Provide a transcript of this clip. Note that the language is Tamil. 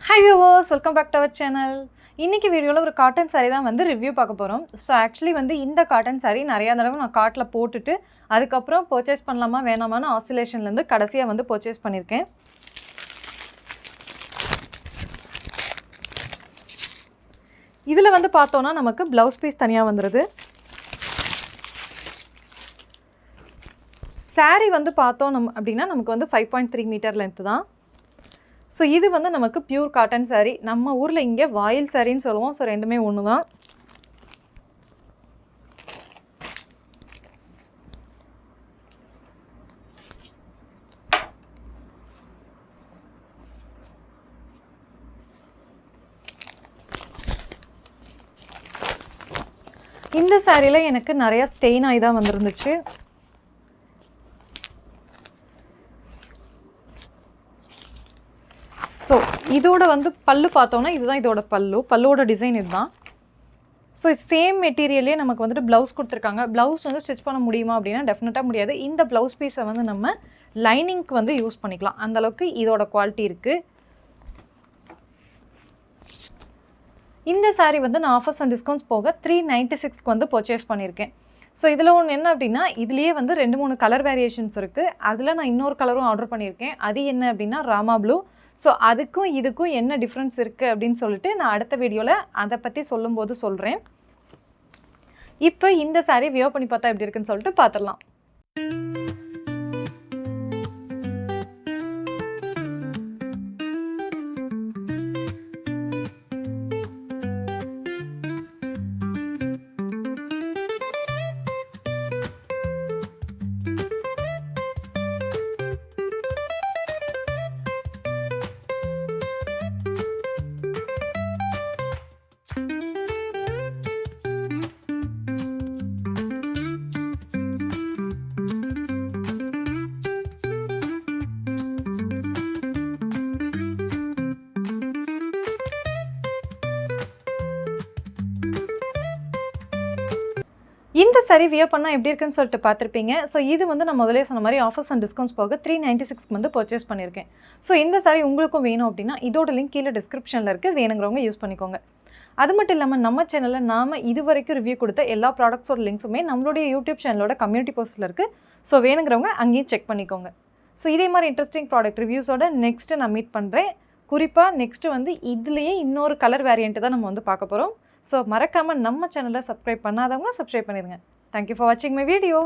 Hi viewers, welcome back to our channel. இன்னைக்கு வீடியோல ஒரு காட்டன் saree தான் வந்து ரிவ்யூ பார்க்க போறோம். சோ एक्चुअली வந்து இந்த காட்டன் saree நிறைய தடவை நான் கார்ட்ல போட்டுட்டு அதுக்கு அப்புறம் பர்சேஸ் பண்ணலாமா வேணாமான்னு ஆசிலேஷன்ல இருந்து கடைசியா வந்து பர்சேஸ் பண்ணிருக்கேன். இதுல வந்து பார்த்தோம்னா நமக்கு ப்лауஸ் பீஸ் தனியா வந்துருது. saree வந்து பார்த்தோம் அப்படினா நமக்கு வந்து 5.3 மீட்டர் லெந்த் தான். So இது வந்து நமக்கு பியூர் காட்டன் saree. நம்ம ஊர்ல இங்க வாயில் சாரின்னு சொல்லுவோம். சோ ரெண்டுமே ஒண்ணுதான். இந்த சாரில எனக்கு நிறைய ஸ்டெயின் ஆயி தான் வந்திருந்துச்சு. So இதோட வந்து பல்லு பார்த்தோம்னா இதுதான் இதோட பல்லுவோட டிசைன் இதுதான். ஸோ சேம் மெட்டீரியலே நமக்கு வந்துட்டு ப்ளவுஸ் கொடுத்துருக்காங்க. ப்ளவுஸ் வந்து ஸ்டிச் பண்ண முடியுமா அப்படின்னா டெஃபினட்டாக முடியாது. இந்த ப்ளவுஸ் பீஸை வந்து நம்ம லைனிங்க்கு வந்து யூஸ் பண்ணிக்கலாம். அந்தளவுக்கு இதோட குவாலிட்டி இருக்குது. இந்த சாரீ வந்து நான் ஆஃபர்ஸ் அண்ட் டிஸ்கவுண்ட்ஸ் போக 396க்கு வந்து பர்ச்சேஸ் பண்ணியிருக்கேன். ஸோ இதில் ஒன்று என்ன அப்படின்னா இதுலேயே வந்து 2-3 கலர் வேரியேஷன்ஸ் இருக்குது. அதில் நான் இன்னொரு கலரும் ஆர்டர் பண்ணியிருக்கேன். அது என்ன அப்படின்னா ராமா ப்ளூ. ஸோ அதுக்கும் இதுக்கும் என்ன டிஃப்ரென்ஸ் இருக்குது அப்படின்னு சொல்லிட்டு நான் அடுத்த வீடியோவில் அதை பற்றி சொல்லும்போது சொல்கிறேன். இப்போ இந்த சாரீ வியர் பண்ணி பார்த்தா எப்படி இருக்குன்னு சொல்லிட்டு பார்த்துடலாம். இந்த saree வியர் பண்ணால் எப்படி இருக்குன்னு சொல்லிட்டு பார்த்துருப்பீங்க. ஸோ இது வந்து நான் முதலே சொன்ன மாதிரி ஆஃபர்ஸ் அண்ட் டிஸ்கவுண்ட்ஸ் போக 396க்கு வந்து பர்ச்சேஸ் பண்ணியிருக்கேன். ஸோ இந்த saree உங்களுக்கும் வேணும் அப்படின்னா இதோட லிங்க் கீழே டிஸ்கிரிப்ஷனில் இருக்குது. வேணுங்கிறவங்க யூஸ் பண்ணிக்கோங்க. அது மட்டும் இல்லாமல் நம்ம சேனலில் நாம் இது வரைக்கும் ரிவ்யூ கொடுத்த எல்லா ப்ராடக்ட்ஸோட லிங்க்ஸுமே நம்மளுடைய யூடியூப் சேனலோட கம்யூனிட்டி போஸ்ட்டில் இருக்குது. ஸோ வேணுங்கிறவங்க அங்கேயும் செக் பண்ணிக்கோங்க. ஸோ இதே மாதிரி இன்ட்ரெஸ்டிங் ப்ராடக்ட் ரிவ்யூஸோட நெக்ஸ்ட்டு நான் மீட் பண்ணுறேன். குறிப்பாக நெக்ஸ்ட்டு வந்து இதுலேயே இன்னொரு கலர் வேரியண்ட்டு தான் நம்ம வந்து பார்க்க போகிறோம். ஸோ மறக்காமல் நம்ம சேனலை சப்ஸ்கிரைப் பண்ணாதவங்க சப்ஸ்கிரைப் பண்ணிடுங்க. Thank you for watching my video.